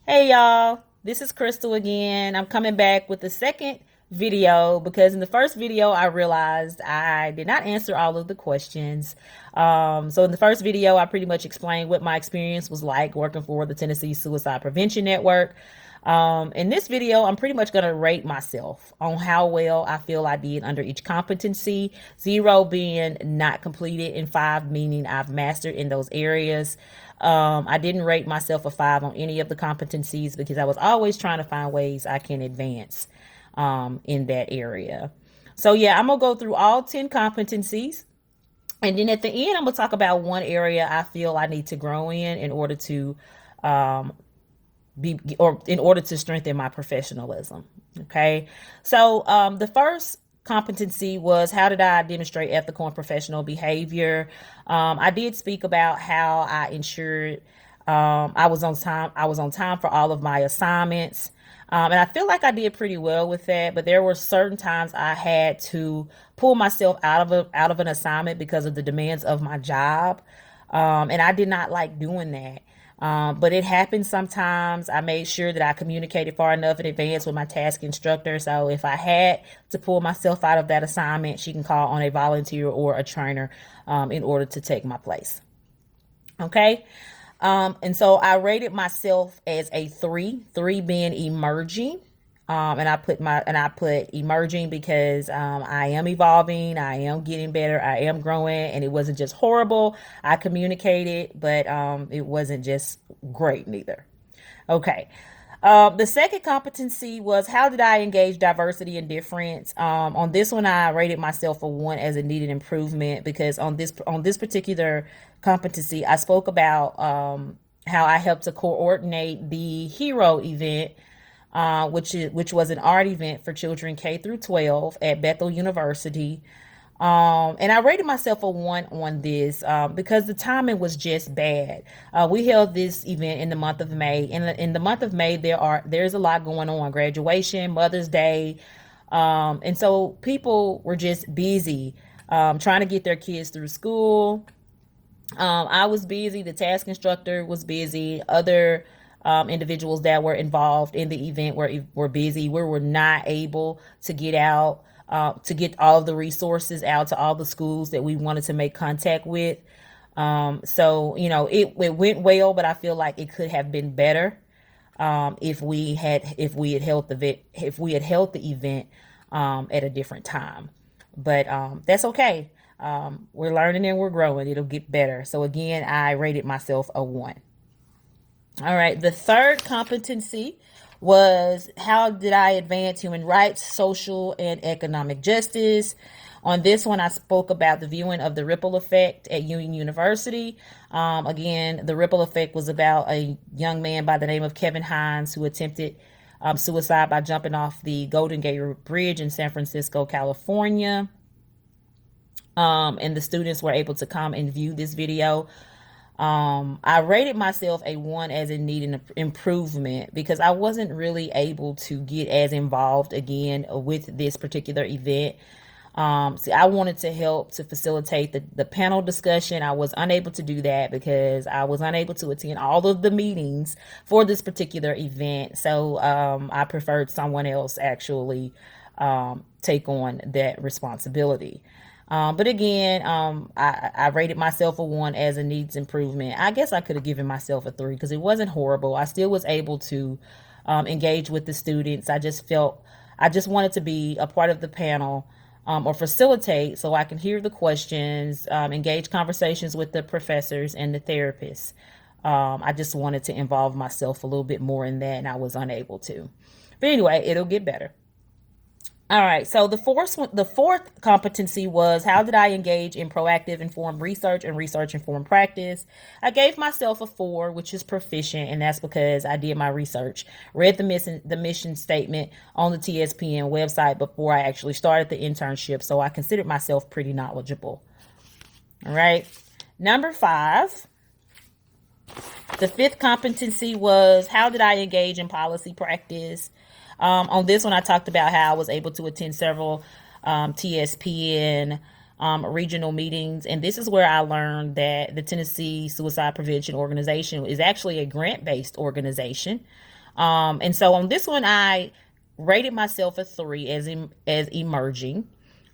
Hey y'all, this is Crystal again. I'm coming back with the second video because in the first video I realized I did not answer all of the questions. So in the first video I pretty much explained what my experience was like working for the Tennessee Suicide Prevention Network. In this video, I'm pretty much going to rate myself on how well I feel I did under each competency, 0 being not completed and 5 meaning I've mastered in those areas. I didn't rate myself a 5 on any of the competencies because I was always trying to find ways I can advance in that area. So yeah, I'm going to go through all 10 competencies. And then at the end, I'm going to talk about one area I feel I need to grow in order to um, in order to strengthen my professionalism. Okay. So the first competency was, how did I demonstrate ethical and professional behavior? I did speak about how I ensured I was on time. I was on time for all of my assignments. And I feel like I did pretty well with that, but there were certain times I had to pull myself out of an assignment because of the demands of my job. And I did not like doing that. But it happens sometimes. I made sure that I communicated far enough in advance with my task instructor. So if I had to pull myself out of that assignment, she can call on a volunteer or a trainer in order to take my place. Okay. And so I rated myself as a 3 being emerging. And I put emerging because I am evolving, I am getting better, I am growing, and it wasn't just horrible. I communicated, but it wasn't just great neither. Okay. The second competency was, how did I engage diversity and difference? On this one, I rated myself a 1 as a needed improvement because on this particular competency, I spoke about how I helped to coordinate the Hero event, which was an art event for children K through 12 at Bethel University. And I rated myself a 1 on this because the timing was just bad. We held this event in the month of May. In the month of May, there's a lot going on: graduation, Mother's Day, and so people were just busy trying to get their kids through school. I was busy. The task instructor was busy. Other individuals that were involved in the event were busy. We were not able to get out, to get all of the resources out to all the schools that we wanted to make contact with. So it went well, but I feel like it could have been better if we had held the event at a different time. But that's okay. We're learning and we're growing. It'll get better. So again, I rated myself a 1. All right. The third competency was, how did I advance human rights, social, and economic justice? On this one, I spoke about the viewing of the ripple effect at Union University. Again, the ripple effect was about a young man by the name of Kevin Hines who attempted suicide by jumping off the Golden Gate Bridge in San Francisco, California. And the students were able to come and view this video. I rated myself a 1 as in needing improvement because I wasn't really able to get as involved again with this particular event. See, I wanted to help to facilitate the panel discussion. I was unable to do that because I was unable to attend all of the meetings for this particular event. So I preferred someone else actually take on that responsibility. But again, I rated myself a 1 as a needs improvement. I guess I could have given myself a 3 because it wasn't horrible. I still was able to engage with the students. I just wanted to be a part of the panel or facilitate so I can hear the questions, engage conversations with the professors and the therapists. I just wanted to involve myself a little bit more in that, and I was unable to. But anyway, it'll get better. All right, so the fourth competency was, how did I engage in proactive informed research and research informed practice? I gave myself a 4, which is proficient, and that's because I did my research, read the mission statement on the TSPN website before I actually started the internship, so I considered myself pretty knowledgeable. All right, number 5. The fifth competency was, how did I engage in policy practice? On this one, I talked about how I was able to attend several TSPN regional meetings. And this is where I learned that the Tennessee Suicide Prevention Organization is actually a grant-based organization. And so on this one, I rated myself a 3 as emerging.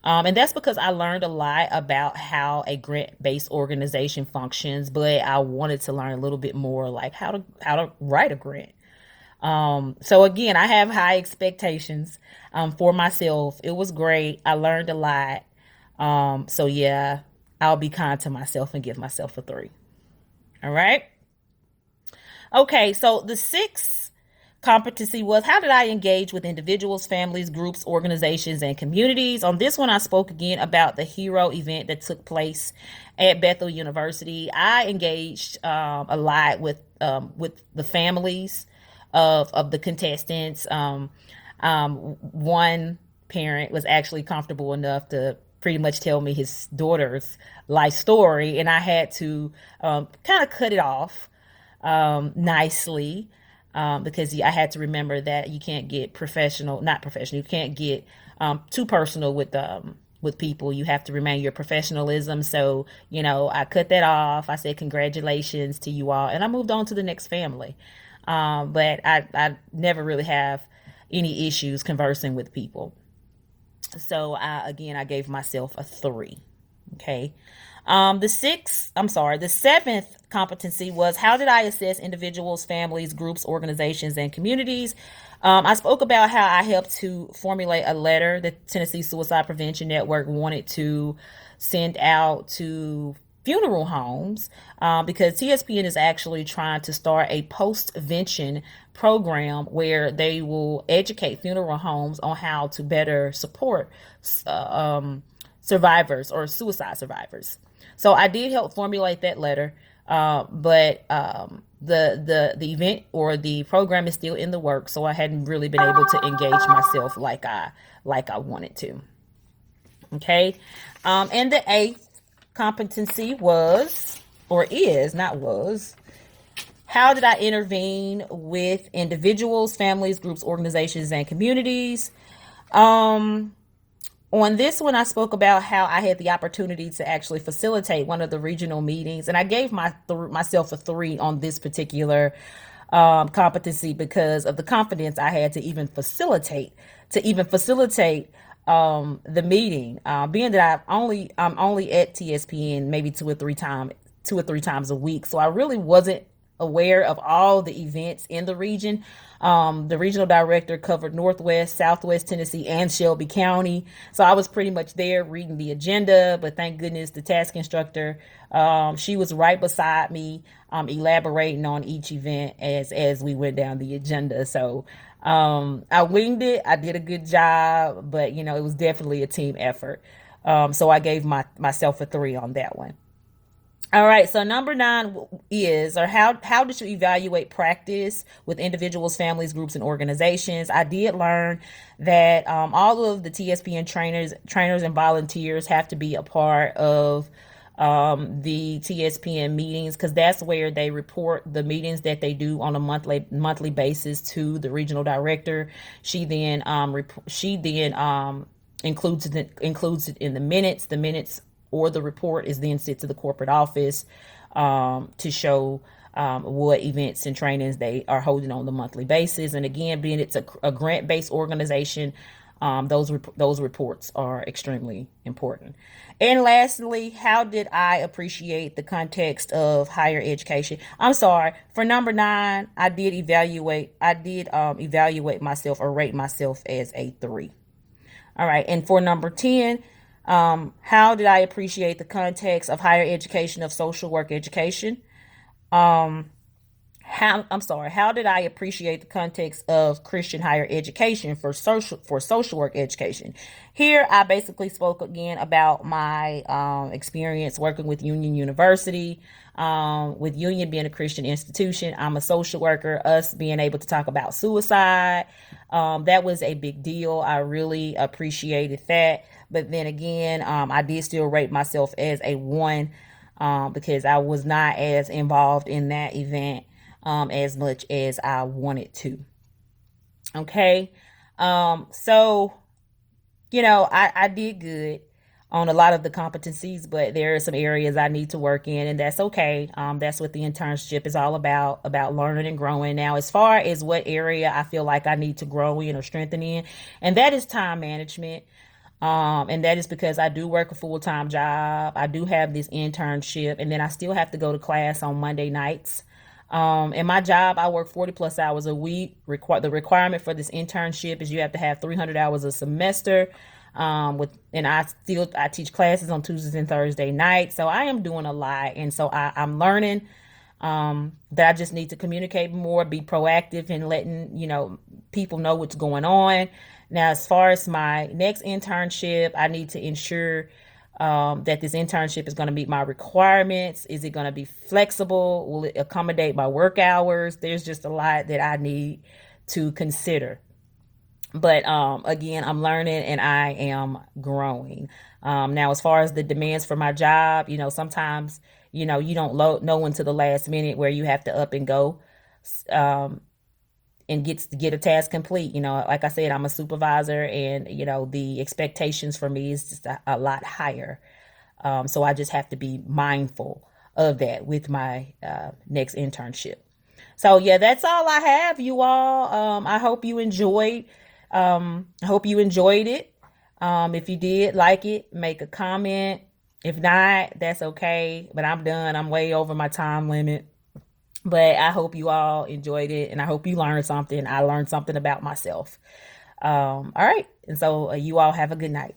And that's because I learned a lot about how a grant-based organization functions, but I wanted to learn a little bit more like how to write a grant. So again, I have high expectations for myself. It was great. I learned a lot. So yeah, I'll be kind to myself and give myself a 3. All right. Okay, so the sixth competency was how did I engage with individuals, families, groups, organizations, and communities? On this one, I spoke again about the hero event that took place at Bethel University. I engaged a lot with the families of the contestants. One parent was actually comfortable enough to pretty much tell me his daughter's life story, and I had to kind of cut it off nicely because I had to remember that you can't get not professional. You can't get too personal with people. You have to remain your professionalism. So I cut that off. I said congratulations to you all, and I moved on to the next family. But I never really have any issues conversing with people. So I gave myself a 3. Okay. The seventh competency was how did I assess individuals, families, groups, organizations, and communities? I spoke about how I helped to formulate a letter that Tennessee Suicide Prevention Network wanted to send out to funeral homes because TSPN is actually trying to start a post-vention program where they will educate funeral homes on how to better support survivors or suicide survivors. So I did help formulate that letter, but the event or the program is still in the works, so I hadn't really been able to engage myself like I wanted to. Okay, and the eighth competency was or is not was how did I intervene with individuals, families, groups, organizations, and communities? On this one, I spoke about how I had the opportunity to actually facilitate one of the regional meetings, and I gave myself a 3 on this particular competency because of the confidence I had to even facilitate the meeting. Being that I'm only at TSPN maybe two or three times a week, so I really wasn't aware of all the events in the region. The regional director covered Northwest, Southwest Tennessee, and Shelby County. So I was pretty much there reading the agenda, but thank goodness the task instructor, she was right beside me, elaborating on each event as we went down the agenda. So I winged it. I did a good job, but it was definitely a team effort. So I gave myself a 3 on that one. All right, so number 9 is, or how did you evaluate practice with individuals, families, groups, and organizations? I did learn that all of the TSPN trainers, and volunteers have to be a part of the TSPN meetings because that's where they report the meetings that they do on a monthly basis to the regional director. She then includes it in the minutes. The minutes or the report is then sent to the corporate office to show what events and trainings they are holding on the monthly basis. And again, being it's a grant-based organization, those reports are extremely important. And lastly, how did I appreciate the context of higher education? I'm sorry, for number 9, I did evaluate myself or rate myself as a 3. All right, and for number 10, how did I appreciate the context of higher education of social work education? How did I appreciate the context of Christian higher education for social work education? Here, I basically spoke again about my experience working with Union University. With Union being a Christian institution, I'm a social worker. Us being able to talk about suicide, that was a big deal. I really appreciated that. But then again, I did still rate myself as a 1 because I was not as involved in that event as much as I wanted to. Okay. So, I did good on a lot of the competencies, but there are some areas I need to work in, and that's okay. That's what the internship is all about learning and growing. Now, as far as what area I feel like I need to grow in or strengthen in, and that is time management. And that is because I do work a full-time job. I do have this internship, and then I still have to go to class on Monday nights. In my job, I work 40 plus hours a week. The requirement for this internship is you have to have 300 hours a semester. And I teach classes on Tuesdays and Thursday nights. So I am doing a lot. And so I'm learning that I just need to communicate more, be proactive in letting, people know what's going on. Now, as far as my next internship, I need to ensure that this internship is going to meet my requirements. Is it going to be flexible? Will it accommodate my work hours? There's just a lot that I need to consider. But again, I'm learning and I am growing. Now, as far as the demands for my job, sometimes, you don't know until the last minute where you have to up and go um, and get a task complete. Like I said, I'm a supervisor, and the expectations for me is just a lot higher. So I just have to be mindful of that with my next internship. So yeah, that's all I have, you all. I hope you enjoyed. I hope you enjoyed it. If you did like it, make a comment. If not, that's okay. But I'm done. I'm way over my time limit. But I hope you all enjoyed it, and I hope you learned something. I learned something about myself. All right. And so you all have a good night.